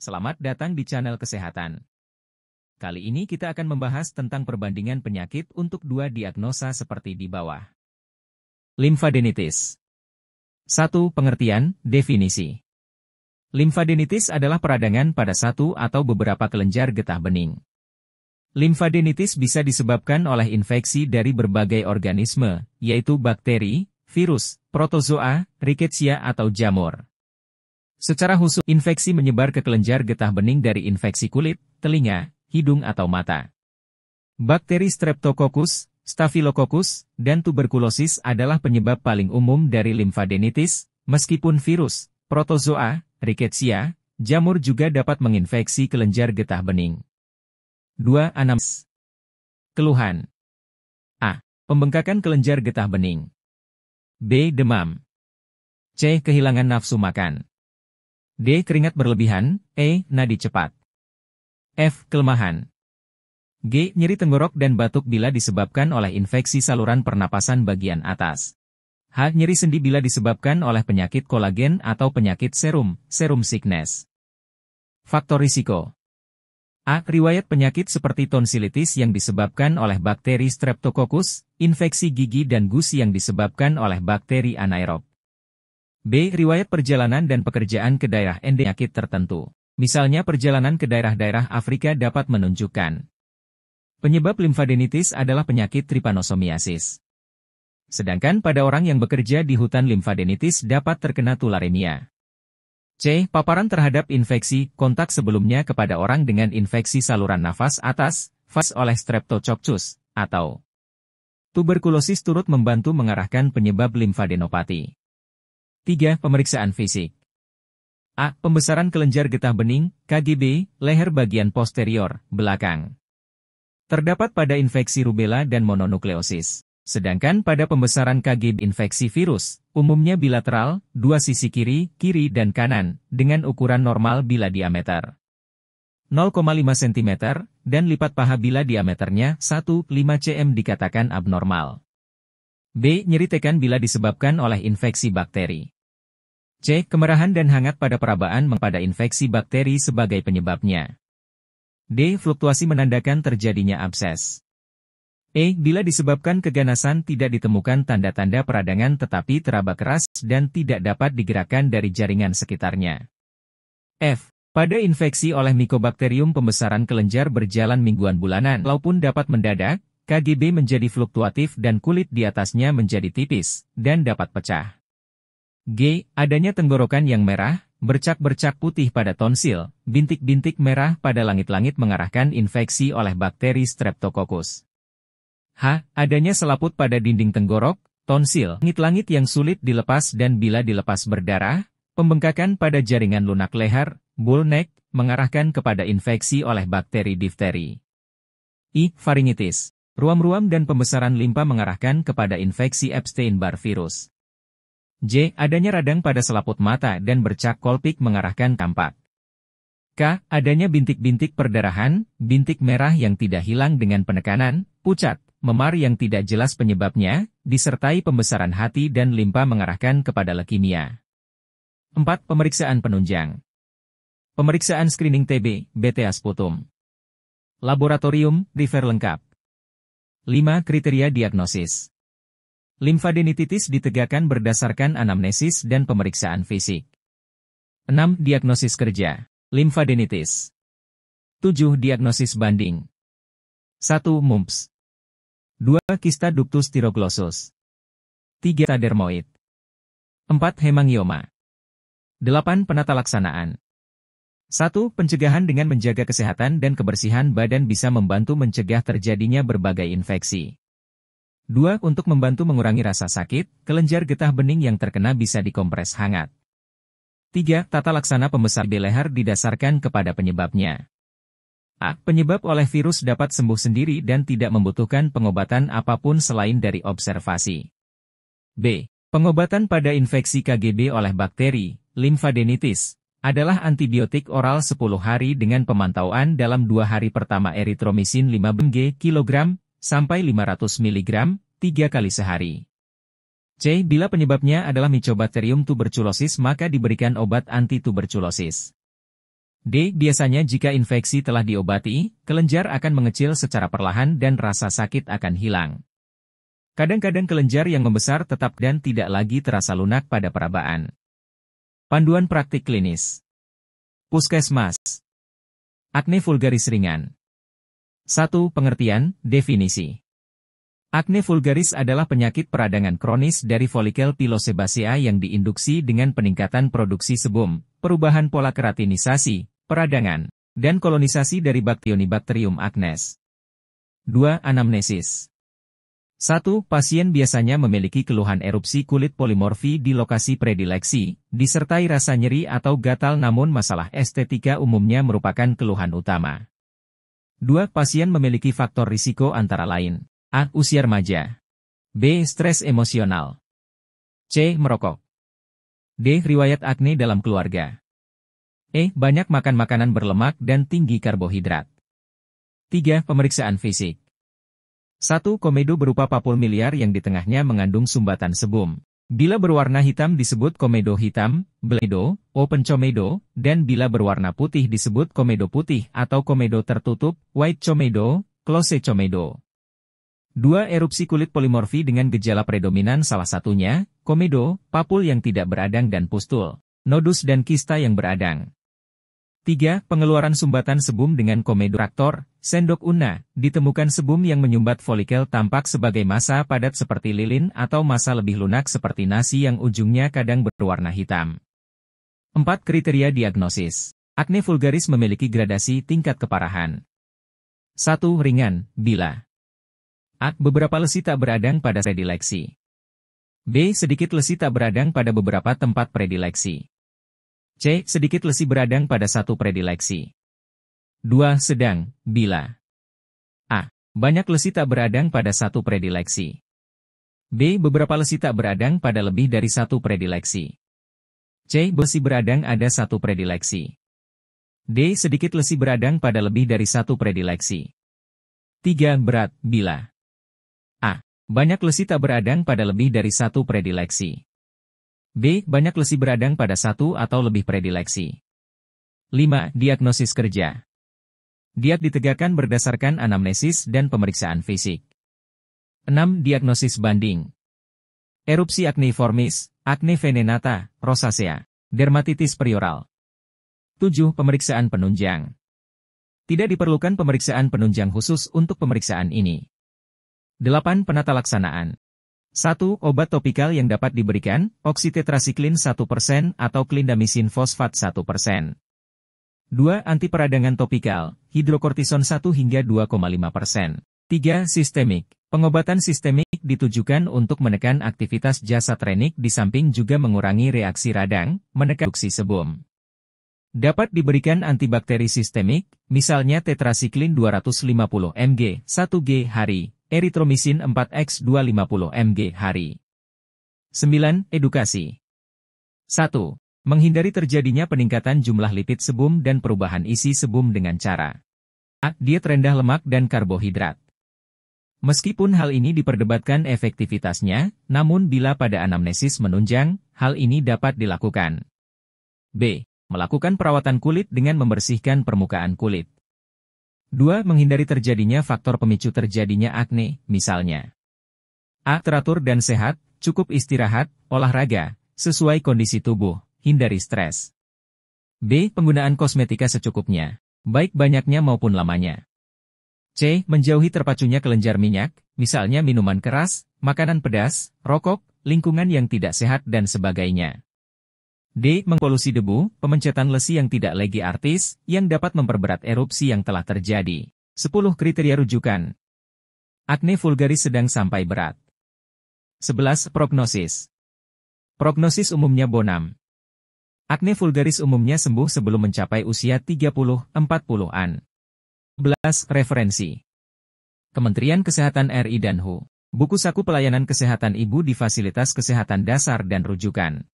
Selamat datang di channel kesehatan. Kali ini kita akan membahas tentang perbandingan penyakit untuk dua diagnosa seperti di bawah. Limfadenitis. 1. Pengertian, definisi. Limfadenitis adalah peradangan pada satu atau beberapa kelenjar getah bening. Limfadenitis bisa disebabkan oleh infeksi dari berbagai organisme, yaitu bakteri, virus, protozoa, rickettsia atau jamur. Secara khusus, infeksi menyebar ke kelenjar getah bening dari infeksi kulit, telinga, hidung atau mata. Bakteri Streptococcus, Staphylococcus, dan tuberkulosis adalah penyebab paling umum dari limfadenitis, meskipun virus, protozoa, rickettsia, jamur juga dapat menginfeksi kelenjar getah bening. 2. Anamnesis. Keluhan. A. Pembengkakan kelenjar getah bening. B. Demam. C. Kehilangan nafsu makan. D. Keringat berlebihan. E. Nadi cepat. F. Kelemahan. G. Nyeri tenggorok dan batuk bila disebabkan oleh infeksi saluran pernapasan bagian atas. H. Nyeri sendi bila disebabkan oleh penyakit kolagen atau penyakit serum sickness. Faktor risiko. A. Riwayat penyakit seperti tonsilitis yang disebabkan oleh bakteri Streptococcus, infeksi gigi dan gusi yang disebabkan oleh bakteri anaerob. B. Riwayat perjalanan dan pekerjaan ke daerah endemik penyakit tertentu. Misalnya perjalanan ke daerah-daerah Afrika dapat menunjukkan. Penyebab limfadenitis adalah penyakit trypanosomiasis. Sedangkan pada orang yang bekerja di hutan limfadenitis dapat terkena tularemia. C. Paparan terhadap infeksi kontak sebelumnya kepada orang dengan infeksi saluran nafas atas, VAS oleh Streptococcus, atau tuberkulosis turut membantu mengarahkan penyebab limfadenopati. 3. Pemeriksaan fisik. A. Pembesaran kelenjar getah bening, KGB, leher bagian posterior, belakang. Terdapat pada infeksi rubella dan mononukleosis. Sedangkan pada pembesaran KGB infeksi virus, umumnya bilateral, dua sisi kiri dan kanan, dengan ukuran normal bila diameter 0,5 cm, dan lipat paha bila diameternya 1,5 cm dikatakan abnormal. B. Nyeri tekan bila disebabkan oleh infeksi bakteri. C. Kemerahan dan hangat pada perabaan pada infeksi bakteri sebagai penyebabnya. D. Fluktuasi menandakan terjadinya abses. E. Bila disebabkan keganasan tidak ditemukan tanda-tanda peradangan tetapi teraba keras dan tidak dapat digerakkan dari jaringan sekitarnya. F. Pada infeksi oleh Mycobacterium pembesaran kelenjar berjalan mingguan bulanan walaupun dapat mendadak, KGB menjadi fluktuatif dan kulit di atasnya menjadi tipis, dan dapat pecah. G. Adanya tenggorokan yang merah, bercak-bercak putih pada tonsil, bintik-bintik merah pada langit-langit mengarahkan infeksi oleh bakteri Streptococcus. H. Adanya selaput pada dinding tenggorok, tonsil, langit-langit yang sulit dilepas dan bila dilepas berdarah, pembengkakan pada jaringan lunak leher, bull neck, mengarahkan kepada infeksi oleh bakteri difteri. I. Faringitis. Ruam-ruam dan pembesaran limpa mengarahkan kepada infeksi Epstein-Barr virus. J. Adanya radang pada selaput mata dan bercak kolpik mengarahkan kampak. K. Adanya bintik-bintik perdarahan, bintik merah yang tidak hilang dengan penekanan, pucat, memar yang tidak jelas penyebabnya, disertai pembesaran hati dan limpa mengarahkan kepada leukemia. 4. Pemeriksaan penunjang. Pemeriksaan screening TB, BTA sputum. Laboratorium, refer lengkap. 5. Kriteria diagnosis. Limfadenitis ditegakkan berdasarkan anamnesis dan pemeriksaan fisik. 6. Diagnosis kerja. Limfadenitis. 7. Diagnosis banding. 1. Mumps. 2. Kista ductus thiroglossus. 3. Dermoid. 4. Hemangioma. 8. Penata laksanaan. 1. Pencegahan dengan menjaga kesehatan dan kebersihan badan bisa membantu mencegah terjadinya berbagai infeksi. 2. Untuk membantu mengurangi rasa sakit, kelenjar getah bening yang terkena bisa dikompres hangat. 3. Tata laksana pembesar leher didasarkan kepada penyebabnya. A. Penyebab oleh virus dapat sembuh sendiri dan tidak membutuhkan pengobatan apapun selain dari observasi. B. Pengobatan pada infeksi KGB oleh bakteri, limfadenitis, adalah antibiotik oral 10 hari dengan pemantauan dalam 2 hari pertama eritromisin 5 mg kg, sampai 500 mg, 3 kali sehari. C. Bila penyebabnya adalah Mycobacterium tuberculosis maka diberikan obat anti-tuberculosis. D. Biasanya jika infeksi telah diobati, kelenjar akan mengecil secara perlahan dan rasa sakit akan hilang. Kadang-kadang kelenjar yang membesar tetap dan tidak lagi terasa lunak pada perabaan. Panduan praktik klinis. Puskesmas. Akne vulgaris ringan. 1. Pengertian, definisi. Akne vulgaris adalah penyakit peradangan kronis dari folikel pilosebasea yang diinduksi dengan peningkatan produksi sebum, perubahan pola keratinisasi, peradangan, dan kolonisasi dari Bacteronibacterium acnes. 2. Anamnesis. 1. Pasien biasanya memiliki keluhan erupsi kulit polimorfi di lokasi predileksi, disertai rasa nyeri atau gatal namun masalah estetika umumnya merupakan keluhan utama. 2. Pasien memiliki faktor risiko antara lain. A. Usia remaja. B. Stres emosional. C. Merokok. D. Riwayat akne dalam keluarga. E. Banyak makan makanan berlemak dan tinggi karbohidrat. 3. Pemeriksaan fisik. 1. Komedo berupa papul miliar yang di tengahnya mengandung sumbatan sebum. Bila berwarna hitam disebut komedo hitam, bledo, open comedo, dan bila berwarna putih disebut komedo putih atau komedo tertutup, white comedo, close comedo. 2. Erupsi kulit polimorfi dengan gejala predominan salah satunya, komedo, papul yang tidak beradang dan pustul, nodus dan kista yang beradang. 3. Pengeluaran sumbatan sebum dengan komedo traktor, sendok una, ditemukan sebum yang menyumbat folikel tampak sebagai massa padat seperti lilin atau massa lebih lunak seperti nasi yang ujungnya kadang berwarna hitam. 4. Kriteria diagnosis. Akne vulgaris memiliki gradasi tingkat keparahan. 1. Ringan, bila A. Beberapa lesi tak beradang pada predileksi. B. Sedikit lesi tak beradang pada beberapa tempat predileksi. C. Sedikit lesi beradang pada satu predileksi. 2. Sedang, bila A. Banyak lesi tak beradang pada satu predileksi. B. Beberapa lesi tak beradang pada lebih dari satu predileksi. C. Lesi beradang ada satu predileksi. D. Sedikit lesi beradang pada lebih dari satu predileksi. 3. Berat, bila A. Banyak lesi tak beradang pada lebih dari satu predileksi. B. Banyak lesi beradang pada satu atau lebih predileksi. 5. Diagnosis kerja. Diag ditegakkan berdasarkan anamnesis dan pemeriksaan fisik. 6. Diagnosis banding. Erupsi acneiformis, acne venenata, rosacea, dermatitis perioral. 7. Pemeriksaan penunjang. Tidak diperlukan pemeriksaan penunjang khusus untuk pemeriksaan ini. 8. Penata laksanaan. 1. Obat topikal yang dapat diberikan, oksitetrasiklin 1% atau clindamycin fosfat 1%. 2. Antiperadangan topikal, hidrokortison 1 hingga 2,5%. 3. Sistemik. Pengobatan sistemik ditujukan untuk menekan aktivitas jasad renik di samping juga mengurangi reaksi radang, menekan produksi sebum. Dapat diberikan antibakteri sistemik, misalnya tetrasiklin 250 mg 1g hari. Eritromisin 4x 250 mg hari. 9. Edukasi. 1. Menghindari terjadinya peningkatan jumlah lipid sebum dan perubahan isi sebum dengan cara A. Diet rendah lemak dan karbohidrat. Meskipun hal ini diperdebatkan efektivitasnya, namun bila pada anamnesis menunjang, hal ini dapat dilakukan. B. Melakukan perawatan kulit dengan membersihkan permukaan kulit. 2. Menghindari terjadinya faktor pemicu terjadinya akne, misalnya A. Teratur dan sehat, cukup istirahat, olahraga, sesuai kondisi tubuh, hindari stres. B. Penggunaan kosmetika secukupnya, baik banyaknya maupun lamanya. C. Menjauhi terpacunya kelenjar minyak, misalnya minuman keras, makanan pedas, rokok, lingkungan yang tidak sehat dan sebagainya. D. Mengpolusi debu, pemencatan lesi yang tidak lagi artis, yang dapat memperberat erupsi yang telah terjadi. 10 kriteria rujukan. Akne vulgaris sedang sampai berat. 11. Prognosis. Prognosis umumnya bonam. Akne vulgaris umumnya sembuh sebelum mencapai usia 30-40-an. 11. Referensi. Kementerian Kesehatan RI dan WHO. Buku Saku Pelayanan Kesehatan Ibu di Fasilitas Kesehatan Dasar dan Rujukan.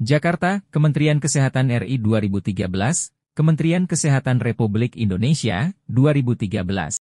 Jakarta, Kementerian Kesehatan RI 2013, Kementerian Kesehatan Republik Indonesia, 2013.